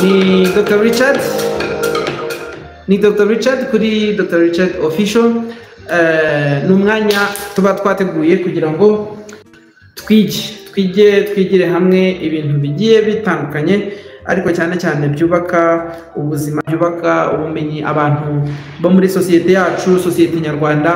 ni Dr. Richard, kuri Dr. Richard Official. Ni umwanya tuba twateguye kugira ngo twigire hamwe ibintu bigiye bitandukanye, ariko cyane cyane byubaka ubuzima, byubaka ubumenyi abantu bo muri sosiyete yacu, sosiyete nyarwanda,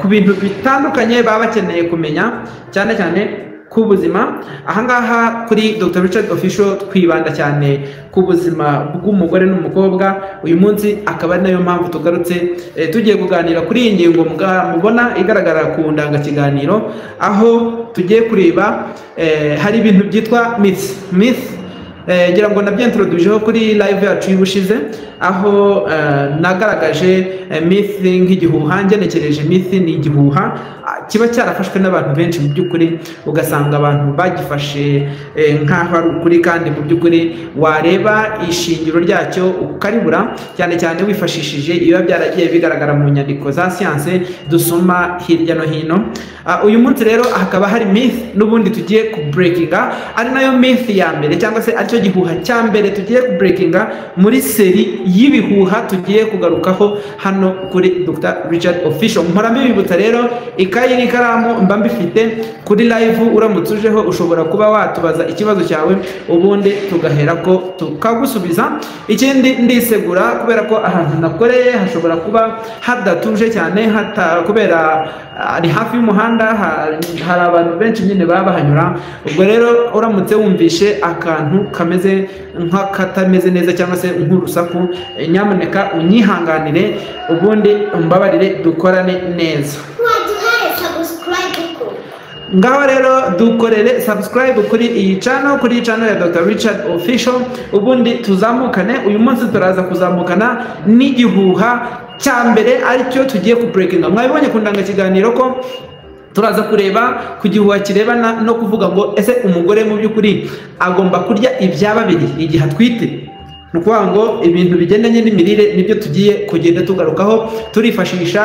ku bintu bitandukanye baba bakeneye kumenya, cyane cyane ku buzima. Ahangaha kuri Dr. Richard Official twibanda cyane ku buzima bw'umugore n'umukobwa. Uyu munsi akaba ari nayo mpamvu tugarutse tugiye kuganira kuri iyi ngingo mubona igaragara ku ndangakiganiro, aho tugiye kureba hari ibintu byitwa myth. Ngira ngo nabyentrodujeho kuri live yacu y'ubushize, aho nagaragaje myth nk'igihuha. Ngenekereje myth ni igihuha kiba cyarafashwe n'abantu benshi mu by'ukuri, ugasanga abantu bagifashe nk'aho ari ukuri, kandi mu by'ukuri wareba ishingiro ryacyo ukaribura, cyane cyane wifashishije ibiba byaragiye bigaragara mu nyandiko za siyanse dusoma hirya no hino. Uyu munsi rero hakaba hari myth n'ubundi tugiye ku breakinga, ari nayo myth ya mbere, cyangwa se aricyo gihuha cya mbere tugiye ku breakinga muri seri y'ibihuha tugiye kugarukaho hano kuri Dr. Richard Official. Mpora mbibutsa rero, ikayi n'ikaramu mba mbifite kuri live, uramutse ujeho ushobora kuba watubaza ikibazo cyawe, ubundi tugahera ko tukagusubiza. Ikindi ndisegura kubera ko ahantu nakoreye hashobora kuba hadatuje cyane, kubera ari hafi y'umuhanda, hari abantu benshi nyine baba bahanyura. Ubwo rero uramutse wumvishe akantu kameze nk'akatameze neza cyangwa se nk'urusaku, nyamuneka unyihanganire, ubundi umbabarire dukorane neza. Ngaho rero dukorere subscribe kuri iyi channel, ya Dr. Richard Official, ubundi tuzamukane. Uyu munsi turaza kuzamukana n'igihuha cya mbere aricyo tugiye ku breakinga. Mwabibonye ku ndangakiganiro ko turaza kureba ku gihuha kirebana no kuvuga ngo ese umugore mu by'ukuri agomba kurya ibya babiri igihe atwite. Ni ukuvuga ngo ibintu bigendanye n'imirire nibyo tugiye kugenda tugarukaho, turifashisha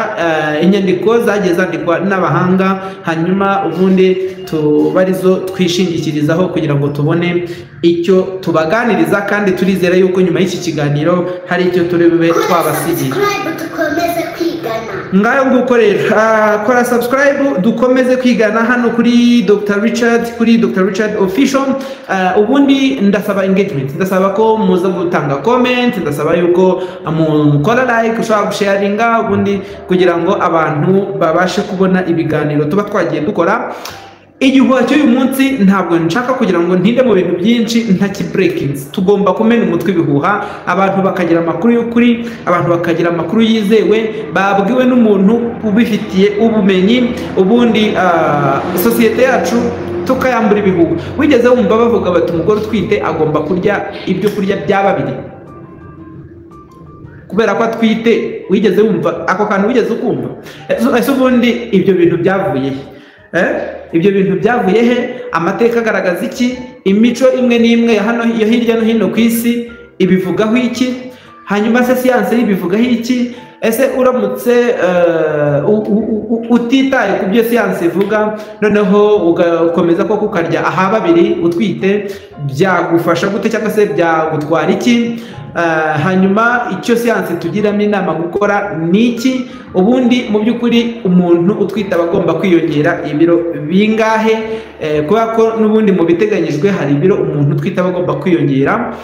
inyandiko zagiye zandikwa n'abahanga, hanyuma ubundi tubarizo twishingikirizaho kugira ngo tubone icyo tubaganiriza, kandi turizera yuko nyuma y'iki kiganiro hari icyo turebe twabasigiye. Ngayo nguko rero, kora subscribe dukomeze kwigana hano kuri Dr. Richard Official. Ubundi ndasaba engagement, ndasaba ko muza gutanga comment, ndasaba yuko mukora like, ushobora gusharinga, ubundi kugira ngo abantu babashe kubona ibiganiro tuba twagiye dukora. Igihuha cy'uyu munsi ntabwo nshaka kugira ngo ntinde mu bintu byinshi nta breakings. Tugomba kumena umutwe ibihuha, abantu bakagira amakuru y'ukuri, abantu bakagira amakuru yizewe, babwiwe n'umuntu ubifitiye ubumenyi, ubundi sosiyete yacu tukayambura ibihuha. Wigeze wumva bavuga bati umugore utwite agomba kurya ibyo kurya bya babiri kubera ko atwite? Wigeze wumva ako kantu? Wigeze ukumva? Ese ubundi ibyo bintu byavuye ibyo bintu byavuye he? Amateka agaragaza iki? Imico imwe n'imwe ya hirya no hino ku isi ibivugaho iki? Hanyuma se siyanse ibivugaho iki? Ese uramutse utitaye ku byo siyanse ivuga, noneho ugakomeza ko kukarya aha babiri utwite, byagufasha gute cyangwa se byagutwara iki? Hanyuma icyo siyanse tugiramo inama gukora ni iki? Ubundi mu by'ukuri umuntu utwite aba agomba kwiyongera ibiro bingahe? Kubera ko n'ubundi mu biteganyijwe hari ibiro umuntu utwite aba agomba kwiyongera.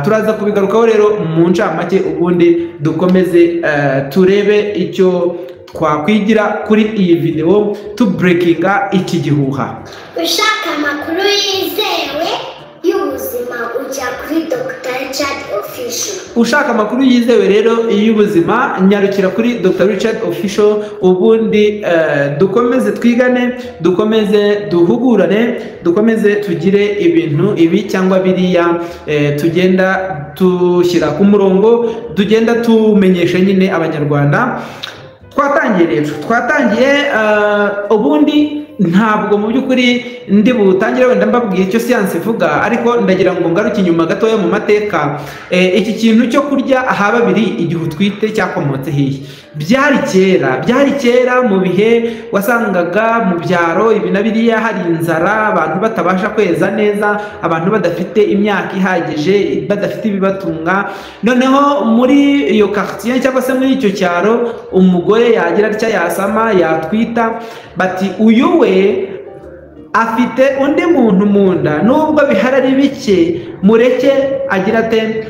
Turaza kubigarukaho rero mu ncamake, ubundi dukomeze turebe icyo twakwigira kuri iyi video breakinga iki gihuha. Ushaka amakuru yizewe y'ubuzima ujya kuri Dr. Richard Official. Ushaka amakuru yizewe rero y'ubuzima, nyarukira kuri Dr. Richard Official, ubundi dukomeze twigane, dukomeze duhugurane, dukomeze tugire ibintu ibi cyangwa biriya tugenda tushyira ku murongo, tugenda tumenyesha nyine abanyarwanda. Twatangiye ubundi ntabwo mu by'ukuri ndi butangire wenda mbabwiye icyo siyanse ivuga, ariko ndagira ngo ngaruke inyuma gatoya mu mateka. Iki kintu cyo kurya aha babiri igihe utwite cyakomotse hehe? byari kera mu bihe wasangaga mu byaro ibi na biriya hari inzara, abantu batabasha kweza neza, abantu badafite imyaka ihagije, badafite ibibatunga. Noneho muri iyo quartier cyangwa se muri icyo cyaro umugore yagira atya yasama yatwita, bati uyu we afite undi muntu mu nda, nubwo bihari ari bike mureke agira ate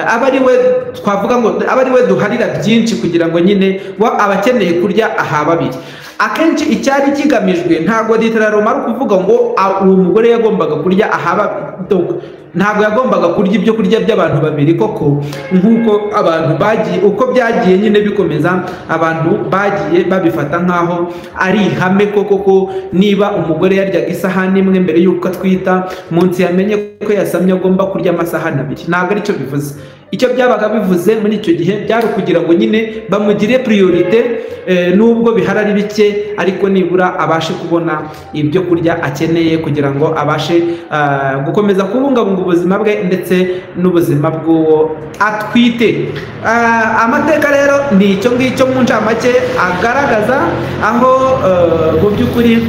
aba ari we twavuga ngo aba ari we duharira byinshi kugira ngo nyine abakeneye kurya aha babiri. Akenshi icyari kigamijwe ntabwo literaroma ari ukuvuga ngo uwo mugore yagombaga kurya aha babiri, ntabwo yagombaga kurya ibyo kurya by'abantu babiri koko, nk'uko abantu bagiye uko byagiye nyine bikomeza, abantu bagiye babifata nk'aho ari ihame koko niba umugore yaryaga isahani imwe mbere y'uko atwita, munsi yamenye ko yasamye agomba kurya amasahani abiri. Ntabwo aricyo bivuze. Icyo byabaga bivuze muri icyo gihe byari ukugira ngo nyine bamugire priorite, nubwo bihari ari bike ariko nibura abashe kubona ibyo kurya akeneye kugira ngo abashe gukomeza kubungabunga ubuzima bwe ndetse n'ubuzima bw'uwo atwite. Amateka rero ni icyo ngicyo mu ncamake agaragaza, aho mu by'ukuri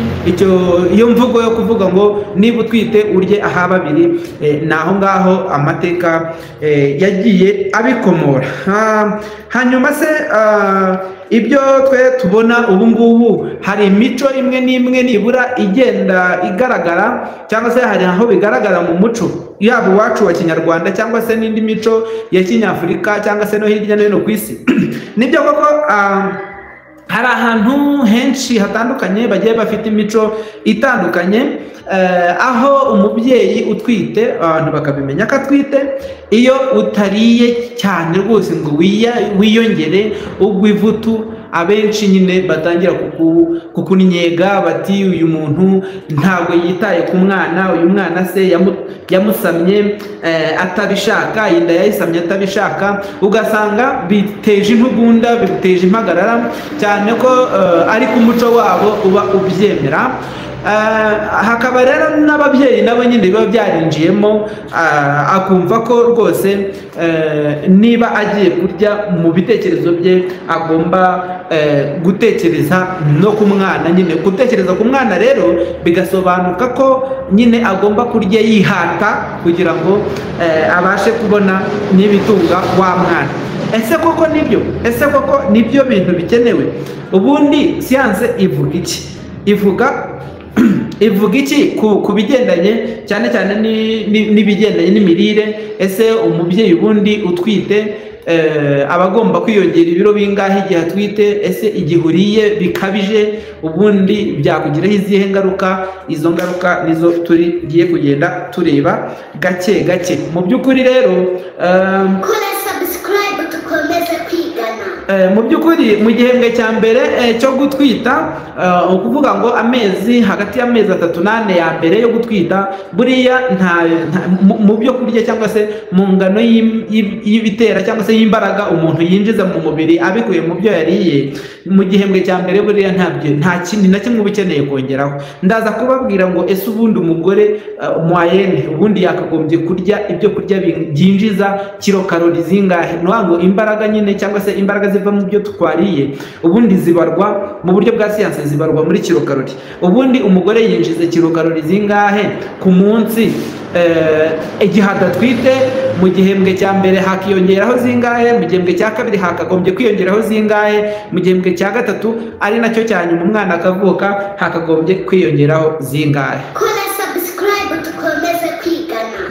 iyo mvugo yo kuvuga ngo niba utwite urye aha babiri, ni aho ngaho amateka yagiye abikomora. Hanyuma se ibyo twe tubona ubu ngubu, hari imico imwe n'imwe nibura igenda igaragara, cyangwa se hari aho bigaragara mu muco yaba iwacu wa kinyarwanda cyangwa se n'indi mico ya kinyafurika cyangwa se no hirya no hino ku isi. Nibyo koko hari ahantu henshi hatandukanye bagiye bafite imico itandukanye, aho umubyeyi utwite abantu bakabimenya ko atwite iyo utariye cyane rwose ngo wiyongere ugwa ivutu, abenshi nyine batangira kukunyega bati uyu muntu ntabwo yitaye ku mwana, uyu mwana se yamusamye atabishaka, inda yayisamye atabishaka, ugasanga biteje intugunda, biteje impagarara cyane ko ariko umuco wabo uba ubyemera. Hakaba rero n'ababyeyi nabo nyine biba byarinjiyemo, akumva ko rwose niba agiye kurya mu bitekerezo bye agomba gutekereza no ku mwana. Nyine gutekereza ku mwana rero bigasobanuka ko nyine agomba kurya yihata kugira ngo abashe kubona n'ibitunga wa mwana. Ese koko nibyo? Ese koko nibyo bintu bikenewe? Ubundi siyanse ivuga iki? Ivuga iki ku bigendanye cyane cyane n'ibigendanye n'imirire? Ese umubyeyi ubundi utwite aba agomba kwiyongera ibiro bingahe igihe atwite? Ese igihe uriye bikabije ubundi byakugiraho izihe ngaruka? Izo ngaruka nizo tugiye kugenda tureba gake gake. Mu by'ukuri rero mu by'ukuri mu gihembwe cya mbere cyo gutwita, ukuvuga ngo amezi hagati y'amezi 3 n'8 ya mbere yo gutwita, buriya mu byo kurya cyangwa se mu ngano y'ibitera cyangwa se y'imbaraga umuntu yinjiza mu mubiri abikuye mu byo yariye, mu gihembwe cya mbere buriya nta kindi na kimwe uba ukeneye kongeraho. Ndaza kubabwira ngo ese ubundi umugore moyenne ubundi yakagombye kurya ibyo kurya byinjiza kilokalori zingahe? Ngo imbaraga nyine cyangwa se imbaraga ziva mu byo twariye ubundi zibarwa mu buryo bwa siyanse, zibarwa muri kilokalori. Ubundi umugore yinjiza kilokalori zingahe ku munsi igihe adatwite? Mu gihembwe cya mbere hakiyongeraho zingahe? Mu gihembwe cya kabiri hakagombye kwiyongeraho zingahe? Mu gihembwe cya gatatu ari nacyo cya nyuma umwana akavuka hakagombye kwiyongeraho zingahe?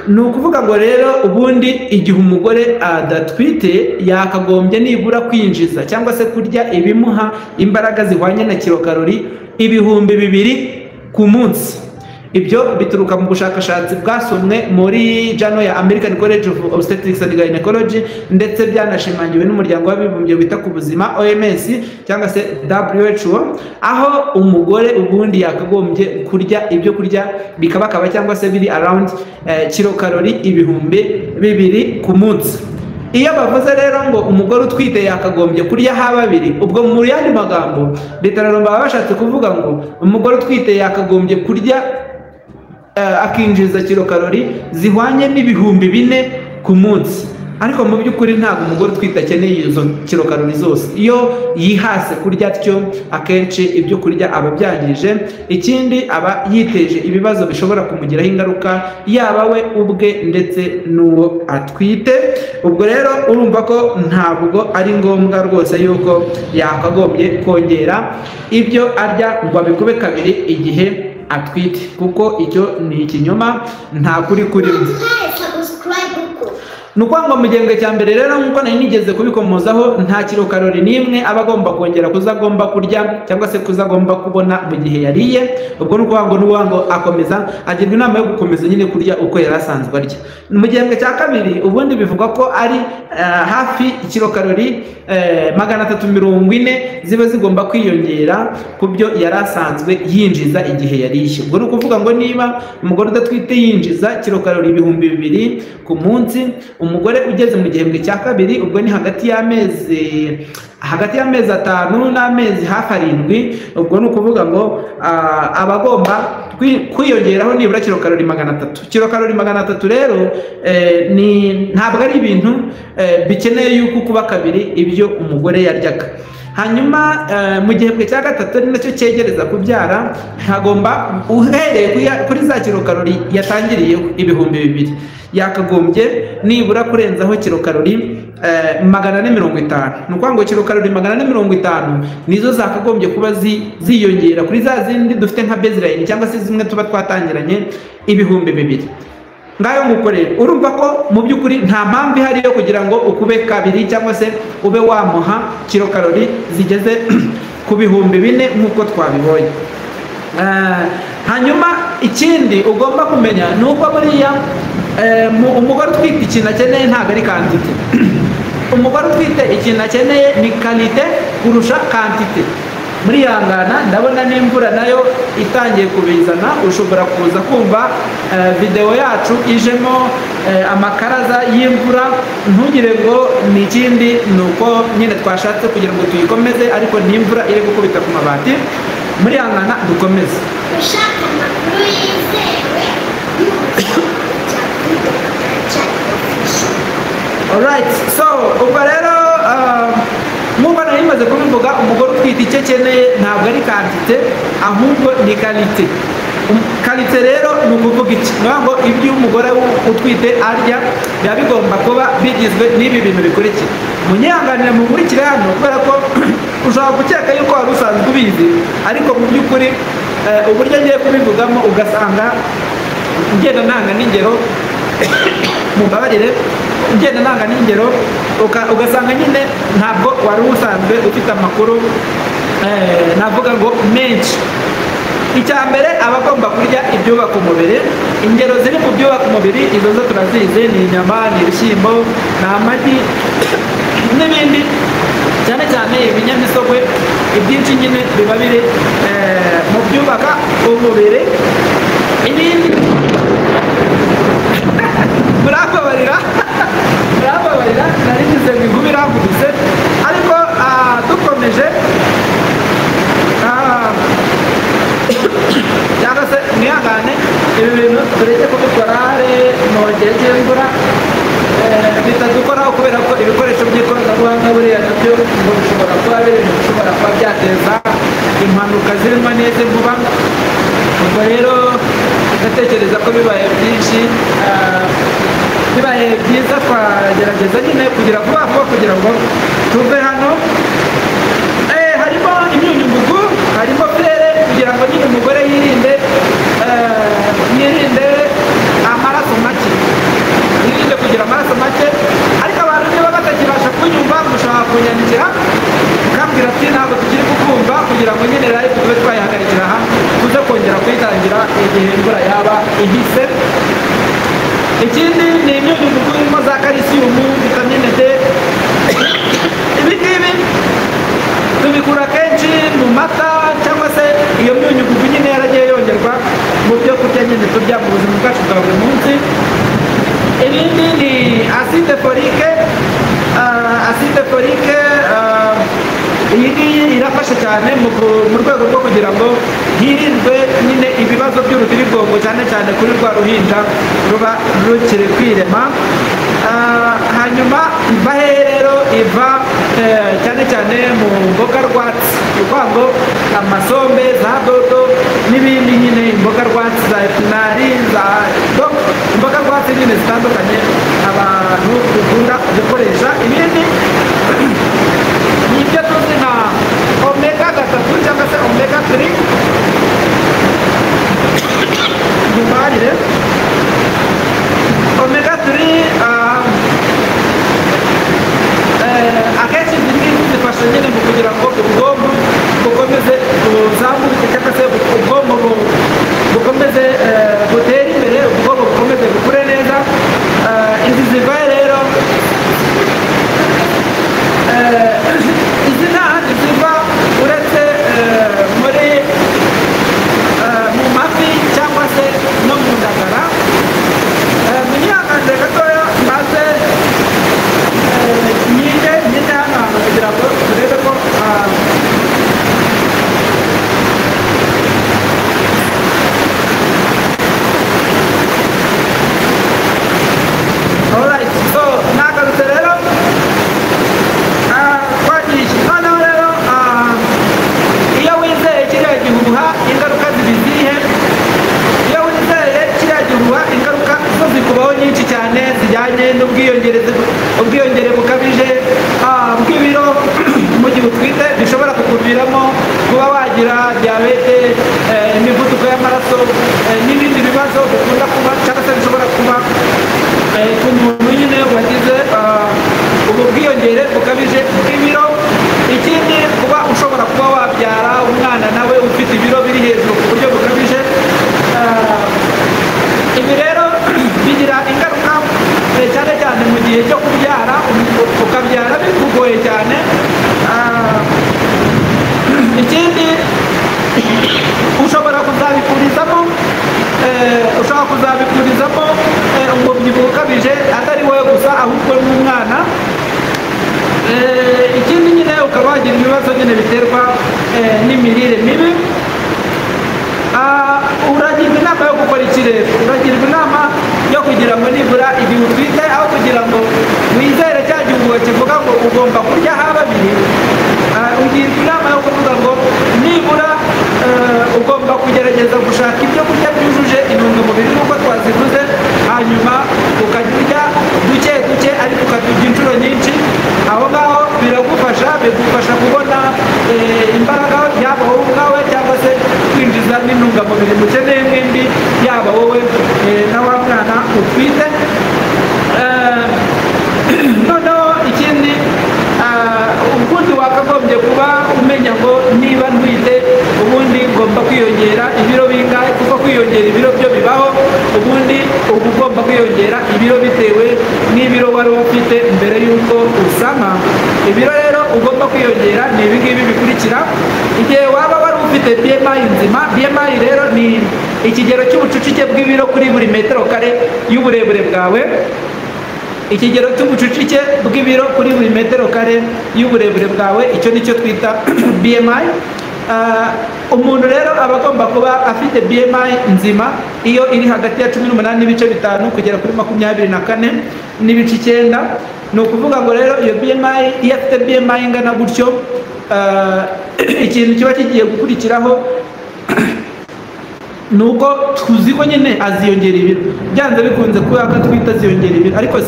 Ni ukuvuga ngo rero ubundi igihe umugore adatwite yakagombye nibura kwinjiza cyangwa se kurya ibimuha imbaraga zihwanye na kilokalori 2000 ku munsi. Ibyo bituruka mu bushakashatsi bwasomwe muri Journal ya American College of Obstetrics and Gynecology, ndetse byanashimangiwe n'umuryango w'abibumbye wita ku buzima OMS cyangwa se WHO, aho umugore ubundi yakagombye kurya ibyo kurya bikabakaba cyangwa se biri around kilokalori 2000 ku munsi. Iyo bavuze rero ngo umugore utwite yakagombye kurya ha babiri, ubwo mu yandi magambo literaroma baba bashatse kuvuga ngo umugore utwite yakagombye kurya akinjiza kilokalori zihwanye n'4000 ku munsi. ariko mu by'ukuri ntabwo umugore utwite akeneye izo kilokalori zose. Iyo yihase kurya atyo akenshi ibyo kurya aba byangije, ikindi aba yiteje ibibazo bishobora kumugiraho ingaruka yaba we ubwe ndetse n'uwo atwite. Ubwo rero urumva ko ntabwo ari ngombwa rwose yuko yakagombye kongera ibyo arya ngo abikube kabiri igihe atwite, kuko icyo ni ikinyoma, nta kuri kurimo. Ni ukuvuga ngo mu gihembwe cya mbere rero nk'uko nari nigeze kubikomozaho, nta kilokalori n'imwe aba agomba kongera kuzagomba kurya cyangwa se kuzagomba kubona mu gihe yariye. Ubwo ni ukuvuga ngo n'uwa ngo akomeza agirwa inama yo gukomeza nyine kurya uko yari asanzwe arya. Mu gihembwe cya kabiri ubundi bivugwa ko ari hafi kilokalori 340 ziba zigomba kwiyongera ku byo yari asanzwe yinjiza igihe yariye. Ubwo ni ukuvuga ngo niba umugore udatwite yinjiza kilokalori 2000 ku munsi, umugore ugeze mu gihembwe cya kabiri, ubwo ni hagati y'amezi 5 n'amezi hafi 7, ubwo ni ukuvuga ngo aba agomba kwiyongeraho nibura kilokalori 300. Kilokalori 300 rero ntabwo ari ibintu bikeneye yuko kuba kabiri ibyo umugore yaryaga. Hanyuma mu gihembwe cya gatatu ari nacyo cyegereza kubyara, hagomba uhereye kuri za kilokalori yatangiriyeho 2000, yakagombye nibura kurenzaho kilokalori 450. Ni ukuvuga ngo kilokalori 450 nizo zakagombye kuba ziyongera kuri za zindi dufite nka baseline cyangwa se zimwe tuba twatangiranye 2000. Ngayo nguko rero urumva ko mu by'ukuri nta mpamvu ihari yo kugira ngo ukube kabiri cyangwa se ube wamuha kilokalori zigeze ku 4000 nk'uko twabibonye. Hanyuma ikindi ugomba kumenya ni uko buriya umugore utwite ikintu akeneye ntabwo ari kantite. Umugore utwite ikintu akeneye ni kalite kurusha kantite. Muri yangana ndabona n'imvura nayo itangiye kubizana, ushobora kuza kumva video yacu ijemo amakaraza y'imvura, ntugire ngo ni ikindi, ni uko nyine twashatse kugira ngo tuyikomeze, ariko n'imvura iri gukubita ku mabati. Muri yangana dukomeze. Ushaka amakuru yizewe Alright, so ubwo rero nk'uko nari maze kubivuga, umugore utwite icyo akeneye ntabwo ari kantite ahubwo ni kalite. Kalite rero ni ukuvuga iki? Ni ngo ibyo umugore utwite arya biba bigomba kuba bigizwe n'ibi bintu bikurikira. Munyihanganire mu nkurikire hano kubera ko ushobora gukeka yuko wari usanzwe ubizi, ariko mu by'ukuri uburyo ngiye kubivugamo ugasanga ngenda ntanga n'ingero mubabarire, ngenda ntanga n'ingero ugasanga nyine ntabwo wari usanzwe ufite amakuru navuga ngo menshi. Icya mbere aba agomba kurya ibyubaka umubiri. Ingero ziri mu byubaka umubiri izo zo turazizi, ni inyama, ni ibishyimbo, ni amagi n'ibindi, cyane cyane ibinyamisogwe. Ibyinshi nyine biba biri mu byubaka umubiri. Ibindi murababarira nari ngize ngo inkuba irambutse, ariko dukomeje cyangwa se mwihangane, ibi bintu tureke kubikora mu gihe cy'imvura bitadukoraho, kubera ko ibikoresho by'ikoranabuhanga buriya nabyo ngo bishobora kuba byateza impanuka zirimo n'izi vuba. Ubwo rero ndatekereza ko bibaye byinshi, bibaye byiza twagerageza nyine kugira vuba kugira ngo tuve hano. Harimo imyunyungugu, harimo frere, kugira ngo nyine umugore yirinde amaraso make, yirinde kugira amaraso make. Ariko abantu niba batakibasha kunyumva, mushobora kunyandikira mukambwira ati ntabwo tukiri kukumva, kugira ngo nyine live tube twayihagarikira aha, tuze kongera kuyitangira igihe imvura yaba ihise. Ikindi ni imyunyungugu irimo za kalisiyumu, vitamine D. Ibi ngibi tubikura kenshi mu mata, cyangwa se iyo myunyungugu nyine yaragiye yongerwa mu byo kurya nyine turya mu buzima bwacu bwa buri munsi. Ibindi ni acide folique. Acide folique iyi ngiyi irafasha cyane mu rwego rwo kugira ngo hirindwe nyine ibibazo by'urutirigongo, cyane cyane kuri rwa ruhinja ruba rukiri kwirema. hanyuma iva hehe rero? Iva cyane cyane mu mboga rwatsi, ni ukuvuga ngo amasombe, za dodo n'ibindi nyine, imboga rwatsi za epinari, imboga rwatsi nyine zitandukanye abantu dukunda gukoresha. Ibindi ni ibyo tuzi nka omega 3 cyangwa se omega 3 dumarire. Omega 3 akenshi izi ngizi zifasha nyine mu kugira ngo ubwonko bukomeze buzamuke cyangwa se ubwonko bukomeze butere imbere, ubwonko bukomeze bukure neza. Izi ziva rero, izi nta handi ziva uretse mu mafi cyangwa se no mu ndagara. Munyihanganire gatoya maze nyine hano kugira ngo turebe ko alright, so nagarutse rero twagiye noneho rero iyo wizeye kiriya gihuha ingaruka ziba izihe? Iyo wizeye kiriya gihuha ingaruka zo zikubaho nyinshi cyane zijyanye n'ubwiyongere bukabije bw'ibiro mu gihe utwite, bishobora kukuviramo kuba wagira diyabete, imivuduko y'amaraso n'ibindi bibazo bikunda kuba cyangwa se bishobora kuba ku muntu nyine wagize ubu bwiyongere bukabije bw'ibiro. Ikindi, kuba ushobora kuba wabyara umwana nawe ufite ibiro biri hejuru ku buryo bukabije. Ibi rero bigira ingaruka cyane cyane mu gihe cyo kubyara, ukabyara bikugoye cyane. Ikindi, ushobora kuzabikurizamo umubyibuho ukabije, atari wowe gusa ahubwo n'umwana. Ikindi nyine ukaba wagira ibibazo nyine biterwa n'imirire mibi. Uragirwa inama yo gukora iki rero? Uragirwa inama yo kugira ngo nibura igihe utwite, aho kugira ngo wizere cya gihugu kivuga ngo ugomba kurya hababiri, ugirwa inama yo kuvuga ngo nibura ugomba kugerageza gushaka ibyo kurya byujuje intungamubiri nk'uko twazivuze, hanyuma ukajya urya duke duke ariko ukaturya inshuro nyinshi. Aho ngaho bigufasha kubona imbaraga, yaba wowe ubwawe cyangwa se kwinjiza n'intungamubiri mukeneye mwembi, yaba wowe na wa mwana utwite. Noneho ikindi, ubundi wakagombye kuba umenya ngo niba ntwite ubundi ngomba kwiyongera ibiro bingahe, kuko kwiyongera ibiro byo bibaho. Ubundi uba ugomba kwiyongera ibiro bitewe n'ibiro wari ufite mbere y'uko usama. Ibiro rero ugomba kwiyongera ni ibi ngibi bikurikira. Igihe waba wari ufite BMI nzima, BMI rero ni ikigero cy'ubucucike bw'ibiro kuri buri metero kare y'uburebure bwawe. Ikigero cy'ubucucike bw'ibiro kuri buri metero kare y'uburebure bwawe, icyo nicyo twita BMI. Umuntu rero aba agomba kuba afite BMI nzima iyo iri hagati ya 18.5 kugera kuri 24.9. Ni ukuvuga ngo rero iyo BMI, iyo afite BMI ingana gutyo, ikintu kiba kigiye gukurikiraho nuko tuzi ko nyine aziyongera ibiro, byanze bikunze kuba akatwita aziyongera ibiro, ariko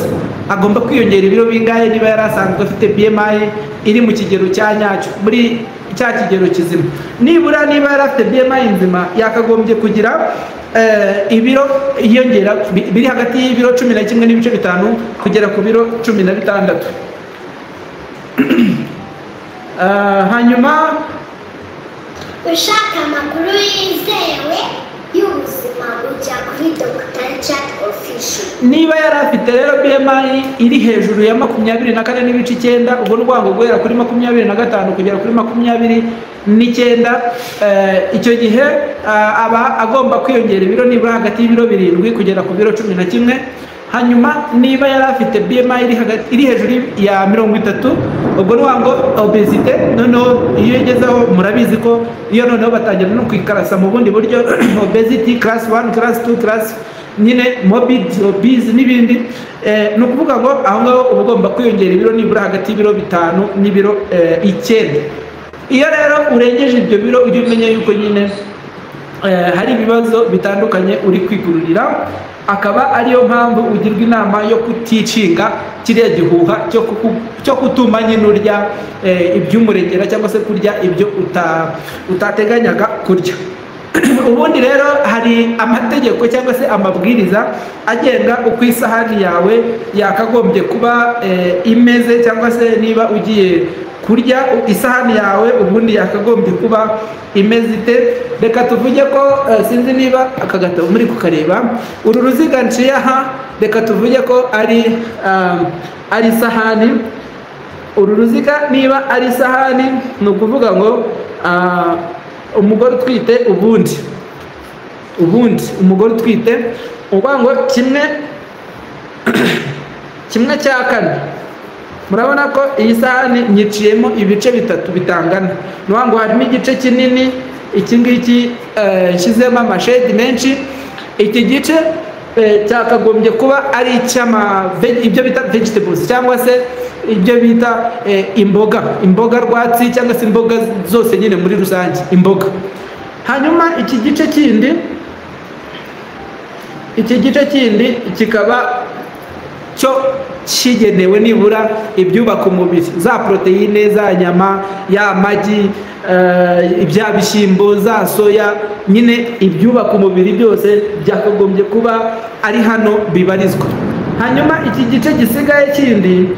agomba kwiyongera ibiro bingahe niba yari asanzwe afite BMI iri mu kigero cya nyacyo, muri cya kigero kizima. Nibura niba yari afite BMI nzima, yakagombye kugira ibiro yiyongera biri hagati y'ibiro 11.5 kugera ku biro 16. Hanyuma ushaka amakuru yizewe y'ubuzima ujya kuri Dr. Jack Official. Niba yari afite rero BMI iri hejuru ya 24.9, ubwo rwango guhera kuri 25 kugera kuri 29, icyo gihe aba agomba kwiyongera ibiro nibura hagati y'ibiro 7 kugera ku biro 11. Hanyuma niba yari afite BMI iri hejuru ya 30, ubwo rwango obesite. Noneho iyo igezeho, murabizi ko iyo noneho batangira no kwikarasa mu bundi buryo, obesity class 1, class 2, class nyine morbid obese n'ibindi, ni ukuvuga ngo aho ngaho uba ugomba kwiyongera ibiro nibura hagati y'ibiro 5 n'ibiro 9. iyo rero urengeje ibyo biro ujye umenya yuko nyine hari ibibazo bitandukanye uri kwigururira, akaba ariyo mpamvu ugirwa inama yo kuticinga kiriya gihuha cyo kutuma nyine urya iby'umurengera cyangwa se kurya ibyo utateganyaga kurya. ubundi rero hari amategeko cyangwa se amabwiriza agenga uko isahani yawe yakagombye kuba imeze, cyangwa se niba ugiye kurya isahani yawe ubundi yakagombye kuba imeze ite. Reka tuvuge ko sinzi niba aka gatabo muri kukareba, uru ruziga nciye aha, reka tuvuge ko ari isahani. uru ruziga niba ari isahani ni ukuvuga ngo umugore utwite, ubundi umugore utwite uvuga ngo kimwe cya kane, murabona ko iyi sahani nyiciyemo ibice bitatu bitangana. Ni ngo harimo igice kinini, iki ngiki nshyizemo amashedi menshi. Iki gice cyakagombye kuba ari ibyo bita vegetables cyangwa se ibyo bita imboga rwatsi, cyangwa se imboga zose nyine muri rusange imboga. Hanyuma iki gice kindi kikaba cyo kigenewe nibura ibyubaka umubiri, za proteine, za nyama, ya magi, ibya bishyimbo, za soya, nyine ibyubaka umubiri byose byakagombye kuba ari hano bibarizwa. Hanyuma iki gice gisigaye kindi,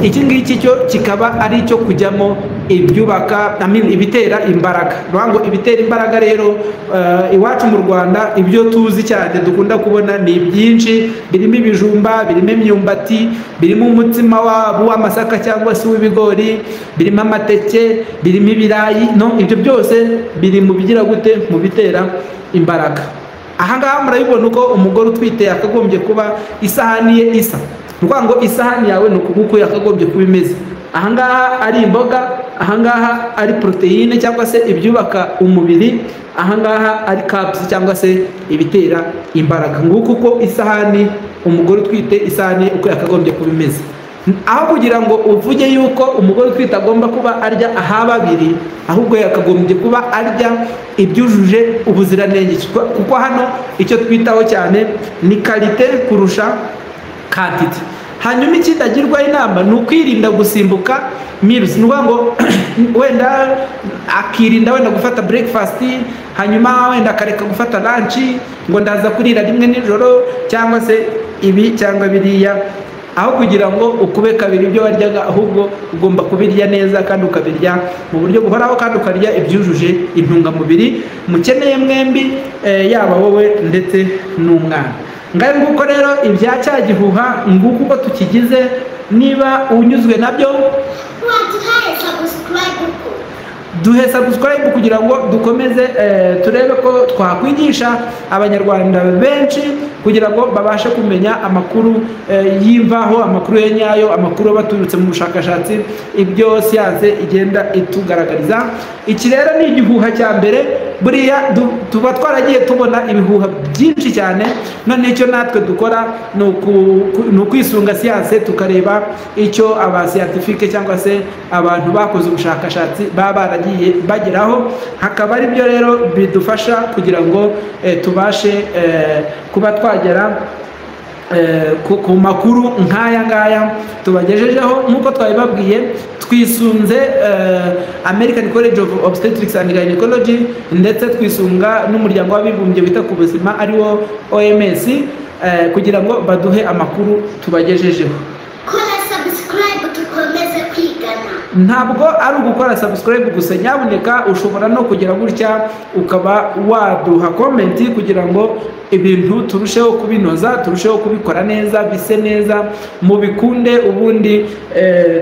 iki ngiki cyo kikaba ari cyo kujyamo ibyubaka, ibitera imbaraga. Ngo ibitera imbaraga rero iwacu mu Rwanda ibyo tuzi cyane dukunda kubona ni byinshi, birimo ibijumba, birimo imyumbati, birimo umutsima w'amasaka cyangwa se w'ibigori, birimo amateke, birimo ibirayi. Ibyo byose biri mu bigira gute, mu bitera imbaraga. Aha ngaha murabibona uko umugore utwite yakagombye kuba isahani ye isa. Ngo isahani yawe ni uko yakagombye kuba imeze. Aha ngaha ari imboga, aha ngaha ari proteine cyangwa se ibyubaka umubiri, aha ngaha ari carbs cyangwa se ibitera imbaraga. Nguko uko isahani umugore utwite, isahani uko yakagombye kuba imeze. Aho kugira ngo uvuge yuko umugore utwite agomba kuba arya ahababiri, ahubwo yakagombye kuba arya ibyujuje ubuziranenge, kuko hano icyo twitaho cyane ni kalite kurusha quantity. Hanyuma ikitagirwa inama ni ukwirinda gusimbuka meals. Ni ngo wenda akirinda wenda gufata breakfast, hanyuma wenda akareka gufata lunch, ngo ndaza kurira rimwe nijoro cyangwa se ibi cyangwa biriya. Aho kugira ngo ukube kabiri ibyo waryaga, ahubwo ugomba kubirya neza kandi ukabirya mu buryo buhoraho, kandi ukarya ibyujuje intungamubiri mukeneye mwembi, yaba wowe ndetse n'umwana. Ngaho nguko rero ibya cya gihuha, nguko uko tukigize. Niba unyuzwe nabyo, duhe subscribe kugira ngo dukomeze turebe ko twakwigisha abanyarwanda benshi kugira ngo babashe kumenya amakuru y'imvaho, amakuru ya nyayo, amakuru baturutse mu bushakashatsi, ibyo siyanse igenda itugaragariza. Iki rero ni igihuha cya mbere. Buriya tuba twaragiye tubona ibihuha byinshi cyane, none icyo natwe dukora ni ukwisunga siyanse, tukareba icyo abasiyantifike cyangwa se abantu bakoze ubushakashatsi baba baragiye bageraho. Hakaba ari byo rero bidufasha kugira ngo tubashe kuba twagera ku makuru nk'aya ngaya tubagejejeho. Nk'uko twabibabwiye, twisunze American College of Obstetrics and Gynecology, ndetse twisunga n'umuryango w'abibumbye wita ku buzima ariwo OMS, kugira ngo baduhe amakuru tubagejejeho. Ntabwo ari ugukora subscribe gusa, nyabuneka ushobora no kugira gutya ukaba waduha comment kugira ngo ibintu turusheho kubinoza, turusheho kubikora neza, bise neza, mubikunde, ubundi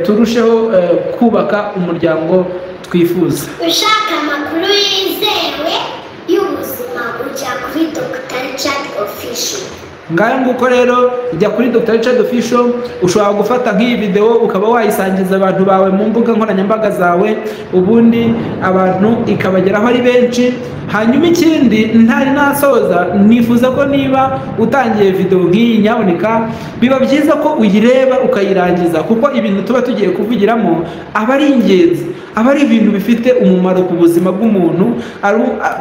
turusheho kubaka umuryango twifuza. Ushaka amakuru yizewe y'ubuzima ujya kuri Dr. Richard Official. ngayo nguko rero jya kuri Dr. Richard Official, ushobora gufata nk'iyi video ukaba wayisangiza abantu bawe mu mbuga nkoranyambaga zawe, ubundi abantu ikabageraho ari benshi. Hanyuma ikindi ntari nasoza, nifuza ko niba utangiye video nk'iyi nyaboneka biba byiza ko uyireba ukayirangiza, kuko ibintu tuba tugiye kuvugiramo aba ari ingenzi, aba ari ibintu bifite umumaro ku buzima bw'umuntu.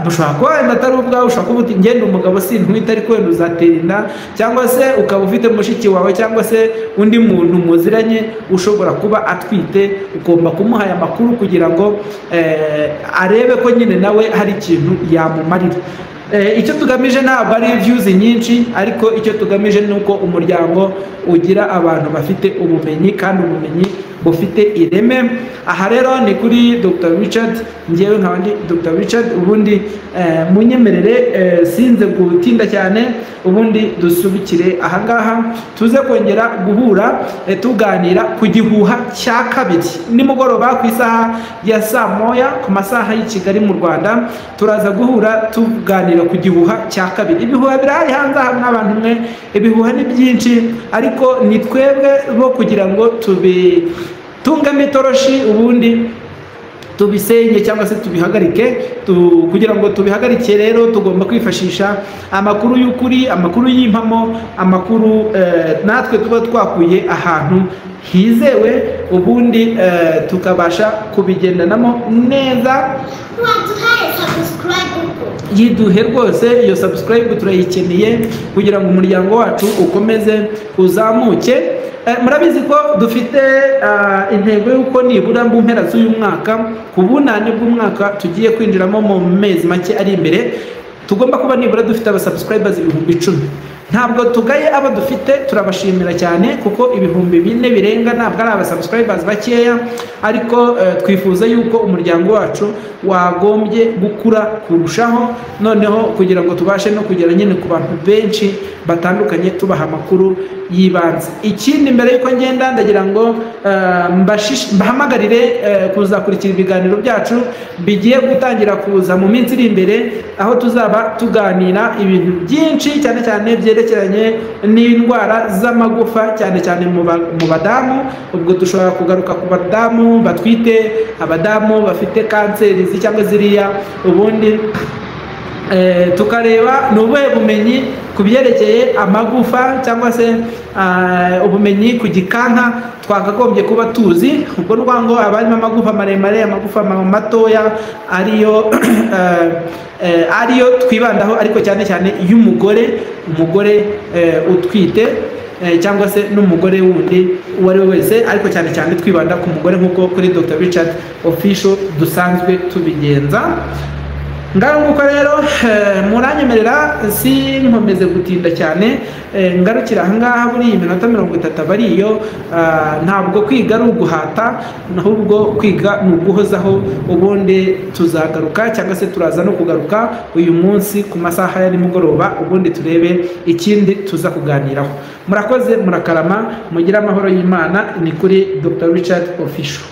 Ushobora kuba wenda atari ubwawe, ushobora kuba uti ngenda umugabo sintwite ariko wenda uzatera inda, cyangwa se ukaba ufite mushiki wawe cyangwa se undi muntu muziranye ushobora kuba atwite, ugomba kumuha aya makuru kugira ngo arebe ko nyine nawe hari ikintu yamumarira. Icyo tugamije ntabwo ari views nyinshi, ariko icyo tugamije ni uko umuryango ugira abantu bafite ubumenyi kandi ubumenyi bufite ireme. Aha rero ni kuri Dr. Richard, ngewe nkaba ndi Dr. Richard. Ubundi munyemerere sinze gutinda cyane, ubundi dusubikire ahangaha tuze kongera guhura tuganira ku gihuha cya kabiri nimugoroba ku isaha ya saa moya ku masaha y'i Kigali mu Rwanda. Turaza guhura tuganira ku gihuha cya kabiri. Ibihuha birahari hanze aha n'abantu mwe, ibihuha ni byinshi, ariko ni twebwe bo kugira ngo tungamo itoroshi ubundi tubisenye cyangwa se tubihagarike. Kugira ngo tubihagarike rero tugomba kwifashisha amakuru y'ukuri, amakuru y'impamo, amakuru natwe tuba twakuye ahantu hizewe, ubundi tukabasha kubigendanamo neza. Yiduhe rwose, iyo subscribe turayikeneye kugira ngo umuryango wacu ukomeze uzamuke. Murabizi ko dufite intego y'uko nibura mu mpera z'uyu mwaka, ku bunane bw'umwaka tugiye kwinjiramo mu mezi make ari imbere, tugomba kuba nibura dufite abasubscribers 10,000. Ntabwo tugaye aba dufite, turabashimira cyane kuko 4,000 birenga ntabwo ari abasubscribers bakeya, ariko twifuza yuko umuryango wacu wagombye gukura kurushaho, noneho kugira ngo tubashe no kugera nyine ku bantu benshi batandukanye tubaha amakuru yibanze. Ikindi mbere yuko ngenda ndagira ngo mbahamagarire kuzakurikira ibiganiro byacu bigiye gutangira kuza mu minsi iri imbere, aho tuzaba tuganira ibintu byinshi cyane cyane byerekeranye n'indwara z'amagufa, cyane cyane mu badamu. Ubwo dushobora kugaruka ku badamu batwite, abadamu bafite kanseri cyangwa ziriya, ubundi tukareba ni ubuhe bumenyi ku byerekeye amagufa cyangwa se ubumenyi ku gikanka twakagombye kuba tuzi. ubwo n'ubwo ngo abarimo amagufa maremare, amagufa matoya ariyo twibandaho, ariko cyane cyane y'umugore, umugore utwite cyangwa se n'umugore wundi uwo ari we wese, ariko cyane cyane twibanda ku mugore nk'uko kuri Dr. Richard Official dusanzwe tubigenza. Ngaho nguko rero muranyemerera si nkomeze gutinda cyane, ngarukira ahangaha buri iminota 30 bariyo. Ntabwo kwiga ari uguhata, ahubwo kwiga ni uguhozaho. Ubundi tuzagaruka cyangwa se turaza no kugaruka uyu munsi ku masaha ya nimugoroba, ubundi turebe ikindi tuza kuganiraho. Murakoze, murakarama, mugira amahoro y'Imana. Ni kuri Dr. Richard Official.